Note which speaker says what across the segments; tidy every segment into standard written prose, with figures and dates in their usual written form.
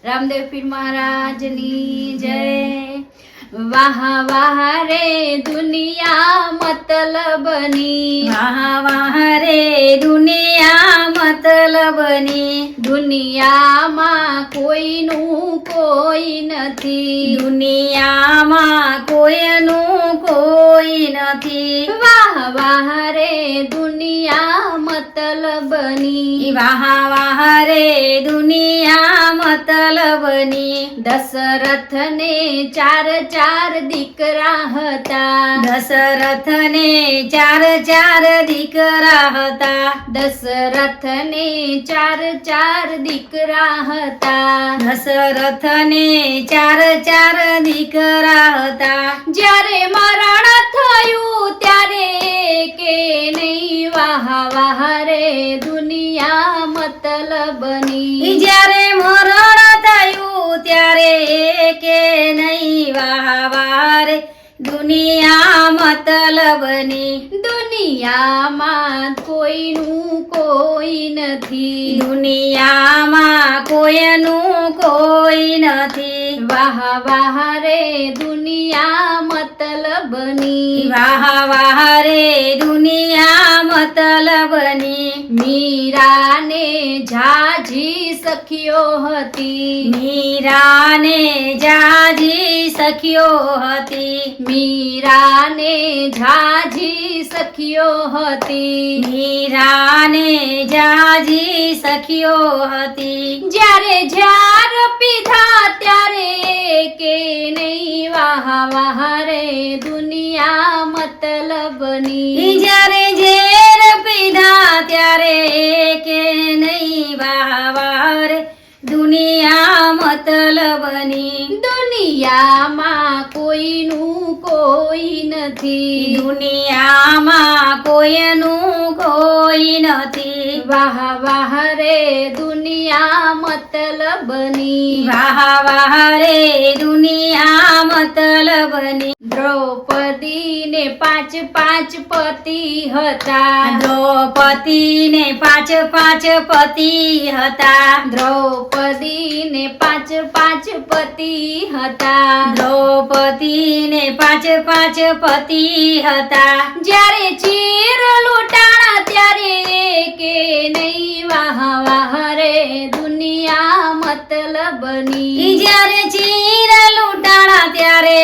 Speaker 1: રામદેવ પીર મહારાજની જય। વાહ વાહ રે દુનિયા મતલબની,
Speaker 2: વાહ વાહ રે દુનિયા મતલબની,
Speaker 1: દુનિયામાં કોઈનું કોઈ નથી,
Speaker 2: દુનિયામાં કોઈનું કોઈ નથી।
Speaker 1: વાહ વાહ રે દુનિયા મતલબની,
Speaker 2: વાહ વાહ રે દુનિયા મતલબની,
Speaker 1: દશરથને ચાર ચાર દીકરા હતા,
Speaker 2: દશરથને ચાર ચાર દીકરા હતા,
Speaker 1: દશરથને ચાર ચાર દીકરા હતા,
Speaker 2: દશરથને ચાર ચાર દીકરા હતા।
Speaker 1: જ્યારે મરણ થયું ત્યારે કે નહીં વાહ વાહ રે દુનિયા મતલબની,
Speaker 2: જ્યારે મરણ થયું ત્યારે કે નહીં વાહ વાહ રે દુનિયા મતલબની,
Speaker 1: દુનિયામાં કોઈનું કોઈ નથી,
Speaker 2: દુનિયામાં કોઈનું કોઈ નથી।
Speaker 1: વાહ વાહ રે દુનિયા મતલબની,
Speaker 2: વાહ વાહ રે દુનિયા મતલબની,
Speaker 1: મીરાને ઝાઝી સખીઓ હતી,
Speaker 2: મીરાને જાજી સખીઓ હતી,
Speaker 1: મીરાને ઝાઝી સખીઓ હતી,
Speaker 2: મીરાને જાજી સખીઓ હતી।
Speaker 1: જ્યારે ઝાર પીધા ત્યારે કે નહીં વાહ વાહ રે દુનિયા મતલબની,
Speaker 2: જ્યારે ઝેર પીધા ત્યારે કે નહીં વાહ વાહ રે દુનિયા મતલબની,
Speaker 1: દુનિયામાં કોઈનું કોઈ નથી,
Speaker 2: દુનિયામાં કોઈનું કોઈ નથી।
Speaker 1: વાહ વાહ રે દુનિયા મતલબની,
Speaker 2: વાહ વાહ રે દુનિયા મતલબની,
Speaker 1: દ્રૌપદીને પાંચ પાંચ પતિ હતા,
Speaker 2: દ્રૌપદીને પાંચ પાંચ પતિ હતા,
Speaker 1: દ્રૌપદીને પાંચ પાંચ પતિ હતા,
Speaker 2: દ્રૌપદીને પાંચ પાંચ પતિ હતા।
Speaker 1: જ્યારે ચીર લૂંટાણા ત્યારે કે નહીં વાહ વાહ રે દુનિયા મતલબની,
Speaker 2: જ્યારે ચીર લૂંટાણા ત્યારે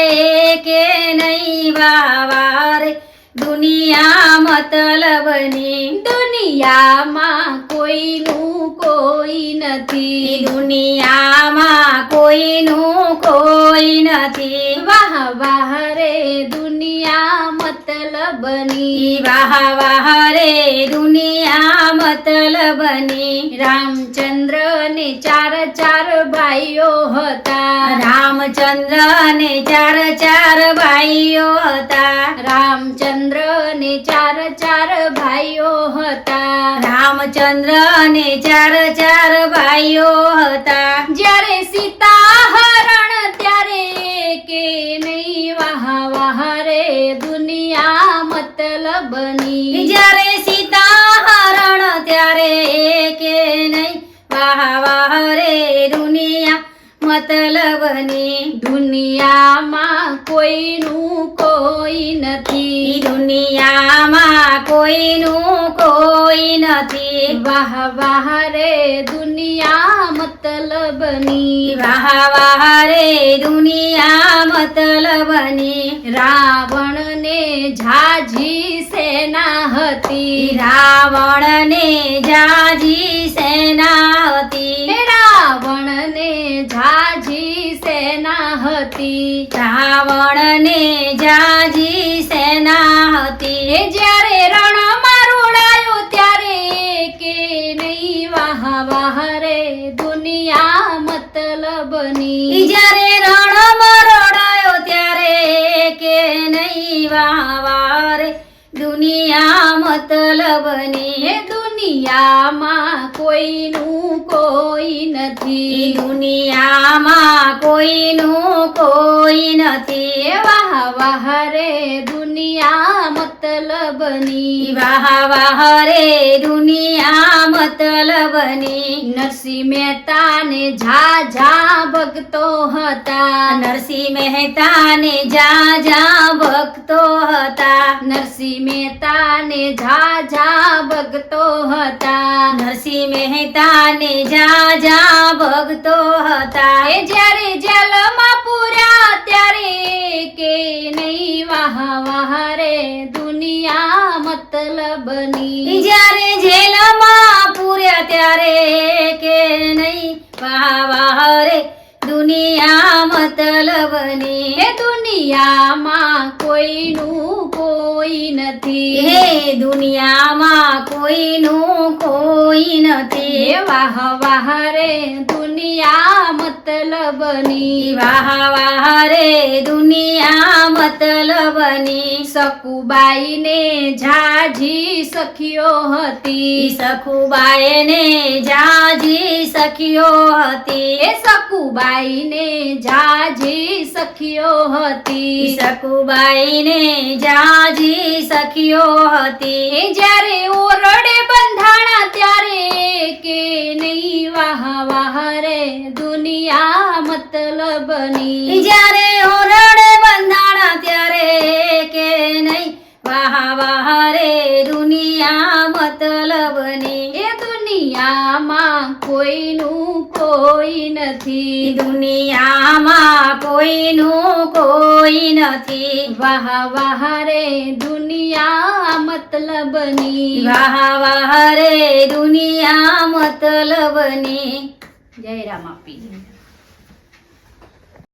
Speaker 2: કે નહીં વાહ વાહ રે દુનિયા મતલબની,
Speaker 1: દુનિયામાં કોઈનું કોઈ નથી,
Speaker 2: દુનિયામાં કોઈનું કોઈ નથી।
Speaker 1: વાહ વાહ રે દુનિયા મતલબની,
Speaker 2: વાહ વાહ રે દુનિયા મતલબની,
Speaker 1: રામચંદ્રને ચાર ચાર ભાઈઓ હતા,
Speaker 2: રામચંદ્રને ચાર ચાર ભાઈઓ હતા,
Speaker 1: રામચંદ્રને ચાર ચાર ભાઈઓ હતા,
Speaker 2: રામચંદ્રને ચાર ચાર ભાઈઓ હતા।
Speaker 1: જ્યારે સીતા હરણ ત્યારે કે નહીં વાહ વાહ રે દુનિયા મતલબની,
Speaker 2: જ્યારે સીતા હરણ ત્યારે કે નહીં વાહ વાહ રે દુનિયા મતલબની,
Speaker 1: દુનિયામાં કોઈનું કોઈ નથી,
Speaker 2: દુનિયામાં કોઈનું કોઈ નથી।
Speaker 1: વાહ વાહ રે દુનિયા મતલબની,
Speaker 2: વાહ વાહ રે દુનિયા મતલબની,
Speaker 1: રાવણને ઝાઝી સેના હતી,
Speaker 2: રાવણને જાજી સેના હતી,
Speaker 1: રાવણને ઝાઝી સેના હતી,
Speaker 2: રાવણને જાજી સેના હતી।
Speaker 1: જ્યારે રણમાં રોડાયો ત્યારે કે નહીં વાહ વાહ રે દુનિયા મતલબની,
Speaker 2: જ્યારે રણમાં રોડાયો ત્યારે કે નહીં વાહ વાહ રે દુનિયા મતલબની,
Speaker 1: દુનિયામાં કોઈનું કોઈ નથી,
Speaker 2: દુનિયામાં કોઈનું કોઈ કોઈ નથી.
Speaker 1: વાહ વાહ રે દુનિયા મતલબની
Speaker 2: વાહ વાહ રે દુનિયા મતલબની.
Speaker 1: નરસિંહ મહેતાને ઝાઝા ભક્તો હતા.
Speaker 2: નરસિંહ મહેતાને ઝાઝા ભક્તો હતા.
Speaker 1: નરસિંહ મહેતાને ઝાઝા ભક્તો હતા.
Speaker 2: નરસિંહ મહેતાને ઝાઝા ભક્તો હતા.
Speaker 1: એ જ્યારે જેલમાં પૂર્યા ત્યારે કે નહીં વાહ વાહ રે દુનિયા મતલબની
Speaker 2: જ્યારે જેલમાં પૂર્યા ત્યારે કે નહીં વાહ વાહ રે દુનિયા મતલબની.
Speaker 1: એ દુનિયામાં કોઈનું કોઈ નથી.
Speaker 2: હે દુનિયામાં કોઈનું કોઈ નથી.
Speaker 1: એ વાહ વાહ રે દુનિયા મતલબની
Speaker 2: વાહ વાહ રે દુનિયા મતલબની.
Speaker 1: સકુબાઈને ઝાઝી સખીઓ હતી.
Speaker 2: સખુબાઈને ઝાઝી સખીઓ હતી.
Speaker 1: એ સકુબાઈને ઝાઝી સખીઓ હતી.
Speaker 2: સખુબાઈને ઝાઝી સખીઓ હતી.
Speaker 1: એ જ્યારે ઓરડે બંધાણા ત્યારે કે નહીં વાહ વાહ રે દુનિયા મતલબની
Speaker 2: જ્યારે ઓરડે બંધાણા ત્યારે કે નહીં વાહ વાહ રે દુનિયા મતલબની.
Speaker 1: એ દુનિયામાં કોઈનું કોઈ નથી.
Speaker 2: દુનિયામાં કોઈનું કોઈ નથી.
Speaker 1: વાહ વાહ રે દુનિયા મતલબની
Speaker 2: વાહ વાહ રે દુનિયા મતલબની.
Speaker 1: જય રામ આપી.